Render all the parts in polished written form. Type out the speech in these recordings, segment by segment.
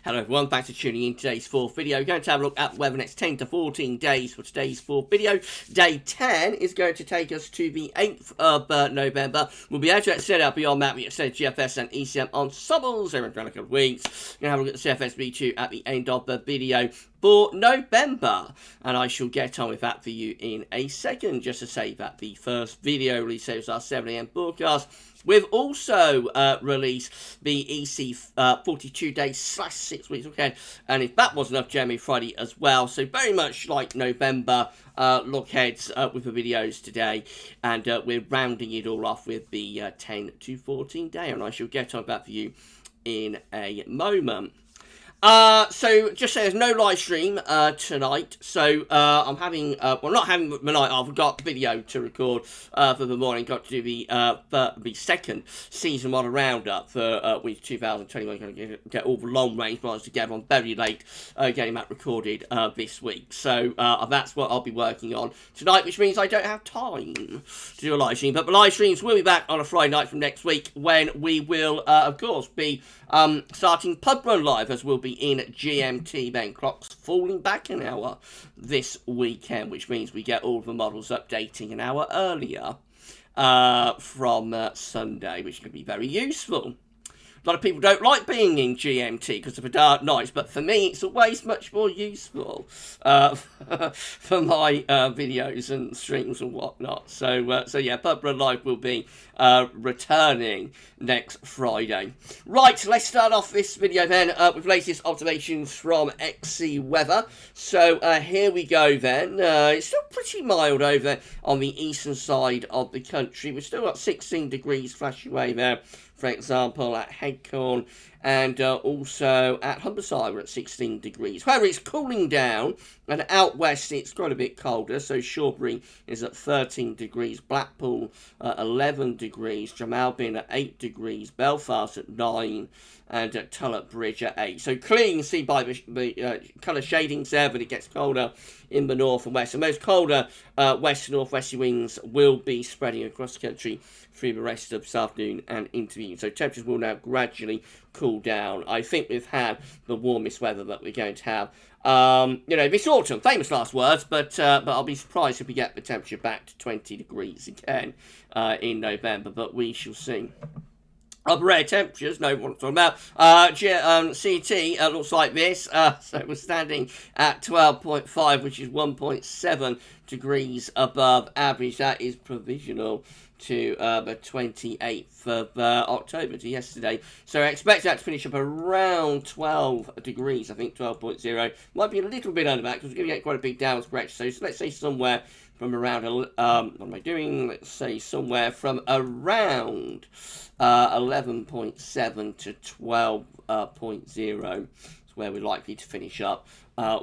Hello everyone, thanks for tuning in today's fourth video. We're going to have a look at weather next 10 to 14 days for today's fourth video. Day 10 is going to take us to the 8th of November. We'll be able to extend out beyond that. We extend GFS and ECM ensembles over a couple of weeks. We're going to have a look at the CFS V2 at the end of the video for November, and I shall get on with that for you in a second. Just to say that the first video release was our 7 AM broadcast. We've also released the EC 42 days / 6 weeks, okay, and if that wasn't enough, Jeremy Friday as well. So very much like November lookheads with the videos today, and we're rounding it all off with the 10 to 14 day, and I shall get on that for you in a moment. So just say there's no live stream tonight, so I'm having well, not having the night off. I've got video to record for the morning. Got to do the second season 1 roundup for week 2021. Going to get all the long range ones together on very late, getting that recorded this week. So that's what I'll be working on tonight, which means I don't have time to do a live stream. But the live streams will be back on a Friday night from next week, when we will of course be starting Pub Run Live, as we'll be in GMT, then clocks falling back an hour this weekend, which means we get all the models updating an hour earlier from Sunday, which can be very useful. A lot of people don't like being in GMT because of the dark nights, but for me, it's always much more useful for my videos and streams and whatnot. So yeah, Pub Run Live will be returning next Friday. Right, let's start off this video then with latest observations from XC Weather. So here we go then. It's still pretty mild over on the eastern side of the country. We've still got 16 degrees flashing away there, for example, at Headcorn, and also at Humberside we're at 16 degrees. However, it's cooling down, and out west it's quite a bit colder. So Shawbury is at 13 degrees, Blackpool 11 degrees, Jamalbin at 8 degrees, Belfast at 9, and at Tulloch Bridge at 8. So clearly you can see by the colour shadings there that it gets colder in the north and west. And most colder west and northwesterly winds will be spreading across the country through the rest of this afternoon and into the evening. So temperatures will now gradually cool down. I think we've had the warmest weather that we're going to have, this autumn. Famous last words, but I'll be surprised if we get the temperature back to 20 degrees again in November, but we shall see. Upper air temperatures, no what I'm talking about. CT looks like this. So we're standing at 12.5, which is 1.7 degrees above average. That is provisional to the 28th of October, to yesterday. So I expect that to finish up around 12 degrees. I think 12.0. Might be a little bit under that because we're going to get quite a big downward stretch. So let's say somewhere from around, what am I doing? Let's say somewhere from around 11.7 to 12.0 is where we're likely to finish up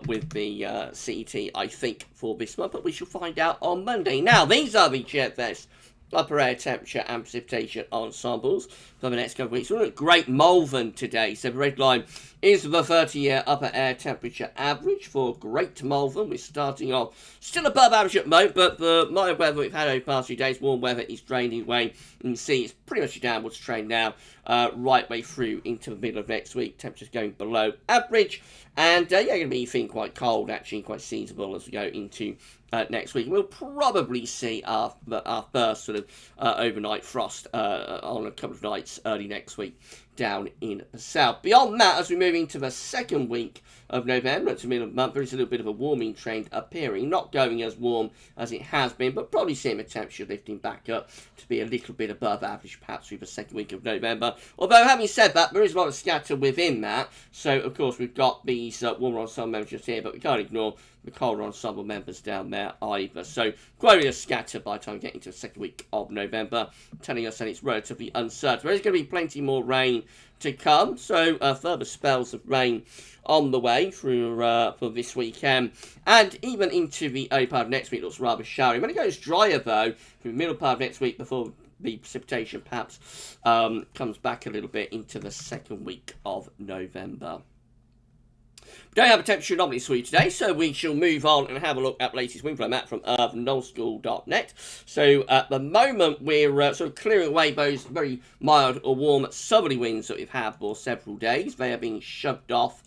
with the CET, I think, for this month. But we shall find out on Monday. Now, these are the GFS upper air temperature and precipitation ensembles for the next couple of weeks. We're at Great Malvern today. So the red line is the 30-year upper air temperature average for Great Malvern. We're starting off still above average at the moment, but the mild weather we've had over the past few days, warm weather, is draining away. You can see it's pretty much a downwards trend now, right way through into the middle of next week. Temperatures going below average, and you're going to be feeling quite cold, actually, quite seasonable as we go into next week. We'll probably see our first sort of overnight frost on a couple of nights early next week down in the south. Beyond that, as we move into the second week of November, it's the middle of the month, there is a little bit of a warming trend appearing, not going as warm as it has been, but probably seeing the temperature lifting back up to be a little bit above average, perhaps through the second week of November. Although, having said that, there is a lot of scatter within that. So, of course, we've got these warmer ensemble members just here, but we can't ignore the colder ensemble members down there either. So, quite a bit of scatter by the time we get into the second week of November, telling us that it's relatively uncertain. There's going to be plenty more rain to come, so further spells of rain on the way through for this weekend, and even into the early part of next week. Looks rather showery. When it goes drier though, through the middle part of next week, before the precipitation perhaps comes back a little bit into the second week of November. We don't have a temperature anomaly for you today, so we shall move on and have a look at the latest wind flow map from nullschool.net. So at the moment, we're sort of clearing away those very mild or warm southerly winds that we've had for several days. They are being shoved off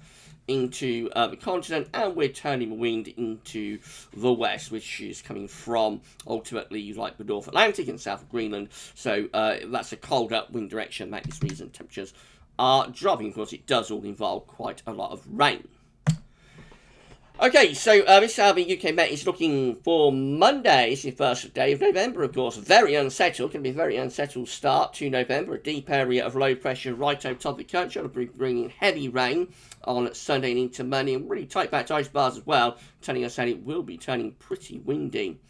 into the continent, and we're turning the wind into the west, which is coming from ultimately like the North Atlantic and south of Greenland. So that's a colder wind direction. That is the reason temperatures are dropping. Of course, it does all involve quite a lot of rain. Okay, so this is how the UK Met is looking for Monday. It's the first day of November, of course. Very unsettled. Going to be a very unsettled start to November. A deep area of low pressure right over top of the country. It'll be bringing heavy rain on Sunday and into Monday. And really tight back to ice bars as well, telling us that it will be turning pretty windy.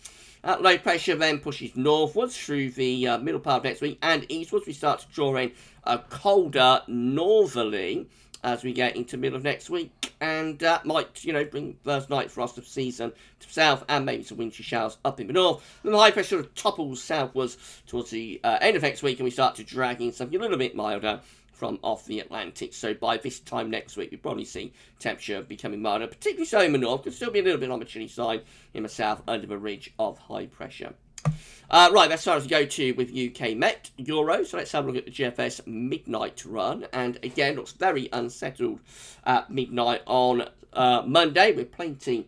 That low pressure then pushes northwards through the middle part of next week and eastwards. We start to draw in a colder northerly as we get into middle of next week, and that might, bring first night frost of season to the south and maybe some wintry showers up in the north. Then the high pressure sort of topples southwards towards the end of next week, and we start to drag in something a little bit milder from off the Atlantic. So by this time next week, we probably see temperature becoming milder, particularly so in the north. Could still be a little bit on the chilly side in the south under the ridge of high pressure. Right, that's as far as we go to with UK Met Euro. So let's have a look at the GFS midnight run. And again, looks very unsettled at midnight on Monday with plenty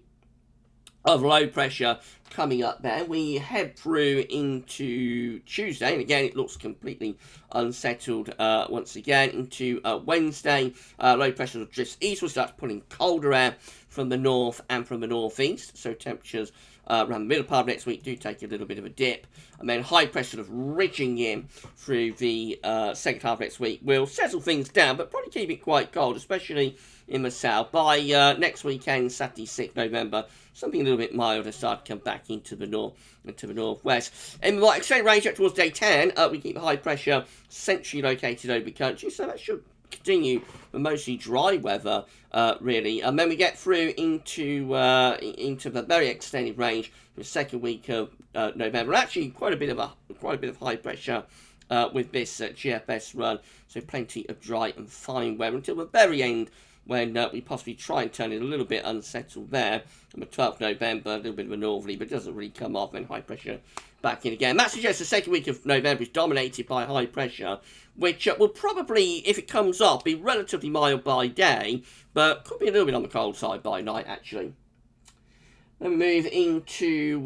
of low pressure coming up there. We head through into Tuesday, and again it looks completely unsettled once again into Wednesday. Low pressure drifts eastward, starts pulling colder air from the north and from the northeast, so temperatures around the middle part of next week do take a little bit of a dip, and then high pressure sort of ridging in through the second half of next week will settle things down, but probably keep it quite cold, especially in the south. By next weekend, Saturday 6th November, something a little bit milder start to come back into the north and to the northwest. In the extended range up towards day 10, we keep high pressure centrally located over the country, so that should continue with mostly dry weather, really. And then we get through into the very extended range the second week of November. Actually, quite a bit of high pressure with this GFS run, so plenty of dry and fine weather until the very end, when we possibly try and turn it a little bit unsettled there on the 12th of November, a little bit of a northerly, but it doesn't really come off, and high pressure back in again. That suggests the second week of November is dominated by high pressure, which will probably, if it comes off, be relatively mild by day, but could be a little bit on the cold side by night, actually. Then we move into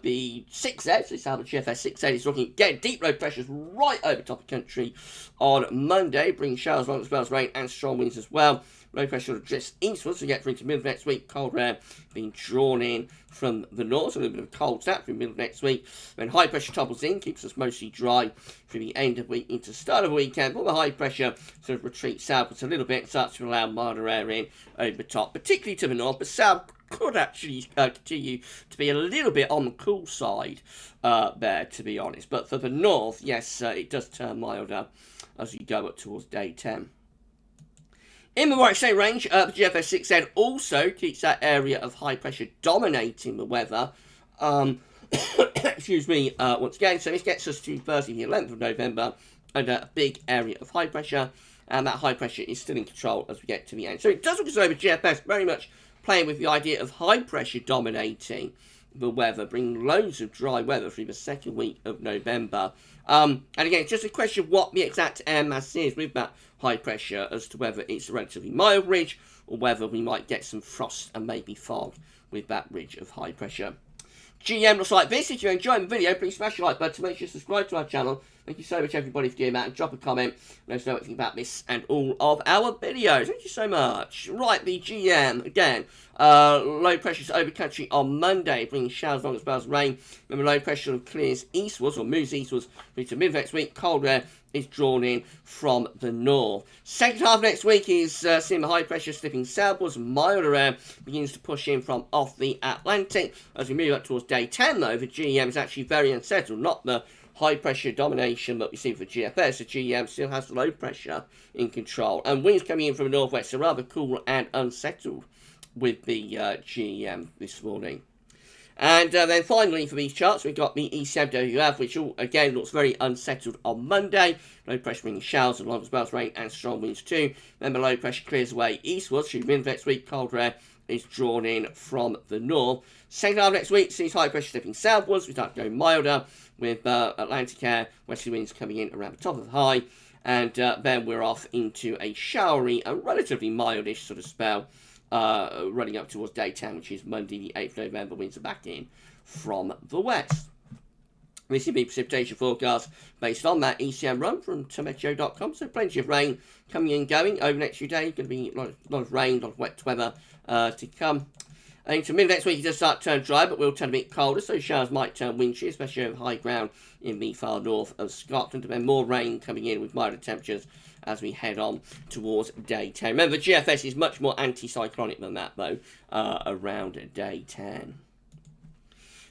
the 6Z, so this is how the GFS 6Z is looking. Again, deep low pressures right over top of the country on Monday, bringing showers, long spells, rain, and strong winds as well. Low pressure drifts eastwards, so we get through to middle of next week. Cold air being drawn in from the north, so a little bit of a cold snap through middle of next week. Then high pressure topples in, keeps us mostly dry through the end of the week into start of the weekend. All the high pressure sort of retreats southwards a little bit, starts to allow milder air in over the top, particularly to the north, but south could actually continue to be a little bit on the cool side there, to be honest. But for the north, yes, it does turn milder as you go up towards day 10. In the right same range, the GFS 6Z also keeps that area of high pressure dominating the weather. Excuse me, once again. So this gets us to Thursday, the 11th of November, under a big area of high pressure, and that high pressure is still in control as we get to the end. So it does look as though the GFS very much playing with the idea of high pressure dominating the weather, bringing loads of dry weather through the second week of November. And again, it's just a question of what the exact air mass is with that high pressure as to whether it's a relatively mild ridge or whether we might get some frost and maybe fog with that ridge of high pressure. GM looks like this. If you're enjoying the video, please smash the like button, make sure to subscribe to our channel. Thank you so much, everybody, for doing that, and drop a comment. Let us know what you think about this and all of our videos. Thank you so much. Right, the GM, again, low pressures over country on Monday, bringing showers, long spells of rain. Then the low pressure clears eastwards, or moves eastwards, through to mid next week. Cold air is drawn in from the north. Second half of next week is seeing the high pressure slipping southwards. Milder air begins to push in from off the Atlantic. As we move up towards day 10, though, the GM is actually very unsettled. Not the high pressure domination that we see for GFS. The GM still has the low pressure in control. And winds coming in from the northwest, so rather cool and unsettled with the GM this morning. And then finally for these charts, we've got the ECM WF, which all, again, looks very unsettled on Monday. Low pressure bringing showers along as well as rain and strong winds too. Then the low pressure clears away eastwards through mid next week. Cold air is drawn in from the north. Second half next week sees high pressure slipping southwards. We start going milder with Atlantic air, westerly winds coming in around the top of the high. And then we're off into a showery and relatively mildish sort of spell running up towards day 10, which is Monday the 8th of November. Winds are back in from the west. This is the precipitation forecast based on that ECM run from tometeo.com. So plenty of rain coming and going over the next few days. Going to be a lot of rain, a lot of wet weather to come. Into mid next week, it does start to turn dry, but will turn a bit colder, so showers might turn wintry, especially over high ground in the far north of Scotland. And then more rain coming in with milder temperatures as we head on towards day 10. Remember, GFS is much more anticyclonic than that, though, around day 10.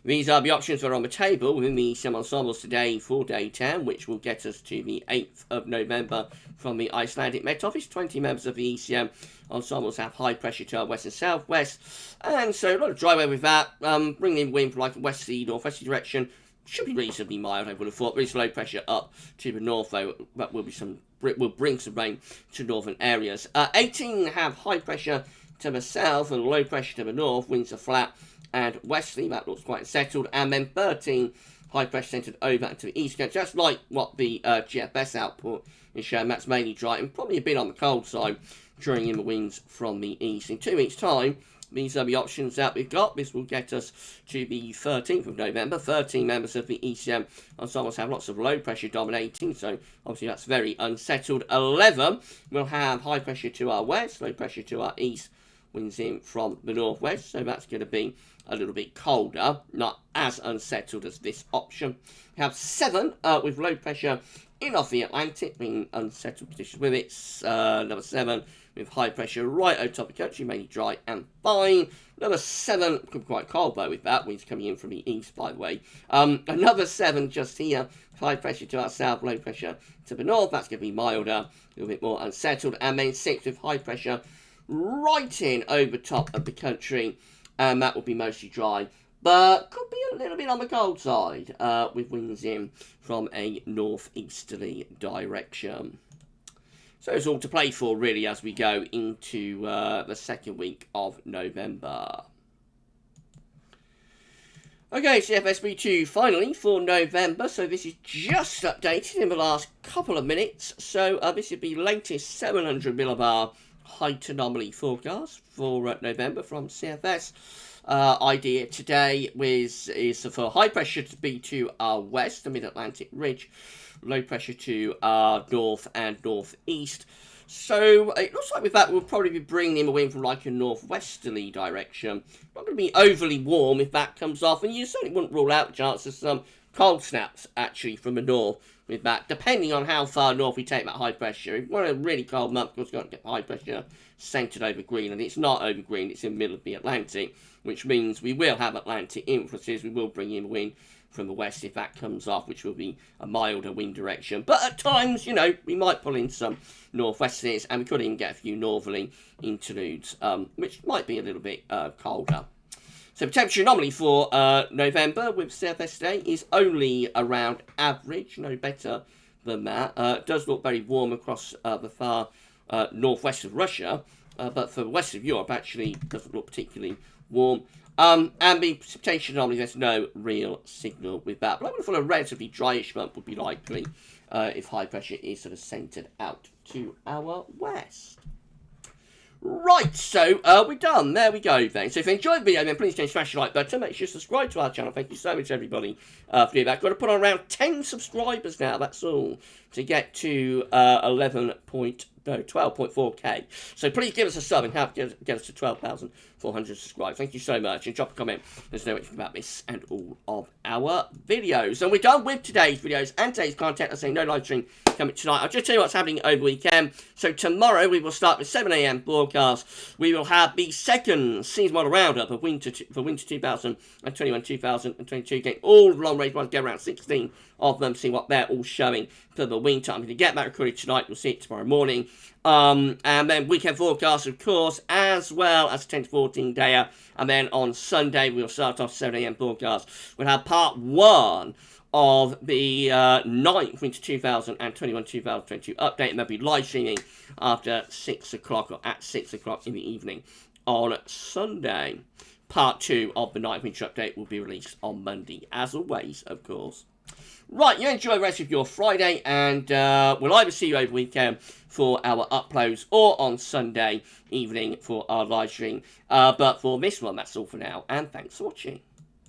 These are the options that are on the table within the ECM ensembles today for day 10, which will get us to the 8th of November from the Icelandic Met Office. 20 members of the ECM ensembles have high pressure to our west and southwest, and so a lot of dry weather with that, bringing in wind from like a westerly, northwesterly direction. Should be reasonably mild, I would have thought. Really slow pressure up to the north, though. That will bring some rain to northern areas. 18 have high pressure to the south and low pressure to the north. Winds are flat and westerly. That looks quite settled. And then 13 high pressure centred over to the east, just like what the GFS output is showing. That's mainly dry and probably a bit on the cold side, drawing in the winds from the east. In 2 weeks' time, these are the options that we've got. This will get us to the 13th of November. 13 members of the ECM ensembles have lots of low pressure dominating, so obviously that's very unsettled. 11 will have high pressure to our west, low pressure to our east, winds in from the northwest, so that's going to be a little bit colder, not as unsettled as this option. We have 7 with low pressure in off the Atlantic, being unsettled conditions with it. Number 7 with high pressure right over top of the country, mainly dry and fine. Number 7 could be quite cold though with that, winds coming in from the east, by the way. Another 7 just here, high pressure to our south, low pressure to the north. That's going to be milder, a little bit more unsettled. And then 6 with high pressure right in over top of the country, and that will be mostly dry, but could be a little bit on the cold side with winds in from a northeasterly direction. So it's all to play for really as we go into the second week of November. Okay, CFS V2 finally for November. So this is just updated in the last couple of minutes. So this is the latest 700 millibar height anomaly forecast for November from CFS. Idea today is for high pressure to be to our west, the mid-Atlantic ridge, low pressure to our north and northeast. So it looks like with that we'll probably be bringing in a wind from like a northwesterly direction. Not going to be overly warm if that comes off, and you certainly wouldn't rule out the chance of some cold snaps actually from the north with that, depending on how far north we take that high pressure. If we want a really cold month, of course, we've got to get high pressure centred over Greenland. It's not over Greenland, it's in the middle of the Atlantic, which means we will have Atlantic influences. We will bring in wind from the west if that comes off, which will be a milder wind direction. But at times, you know, we might pull in some northwesterlies, and we could even get a few northerly interludes, which might be a little bit colder. So the temperature anomaly for November with CFS today is only around average, no better than that. It does look very warm across the far northwest of Russia, but for the west of Europe actually doesn't look particularly warm. And the precipitation anomaly, there's no real signal with that. But I would have thought a relatively dryish month would be likely if high pressure is sort of centred out to our west. Right, so we're done. There we go then. So if you enjoyed the video, then please smash the like button. Make sure to subscribe to our channel. Thank you so much, everybody, for doing that. Got to put on around 10 subscribers now, that's all, to get to 12.4k. So please give us a sub and help get us to 12,400 subscribers. Thank you so much. And drop a comment. There's no anything about this and all of our videos. And we're done with today's videos and today's content. I say no live stream coming tonight. I'll just tell you what's happening over the weekend. So tomorrow we will start with 7 AM broadcast. We will have the second season model roundup of winter 2021-2022, getting all the long range ones, get around 16 of them, see what they're all showing for the winter. I'm going to get that recorded tonight. We'll see it tomorrow morning. And then weekend forecast, of course, as well as 10 to 14 dayer. And then on Sunday, we'll start off 7 a.m. forecast. We'll have part 1 of the 9th winter 2021-2022 update, and they'll be live streaming after 6 o'clock or at 6 o'clock in the evening on Sunday. Part 2 of the 9th winter update will be released on Monday, as always, of course. Right, you enjoy the rest of your Friday, and we'll either see you over the weekend for our uploads or on Sunday evening for our live stream. But for this one, that's all for now, and thanks for watching.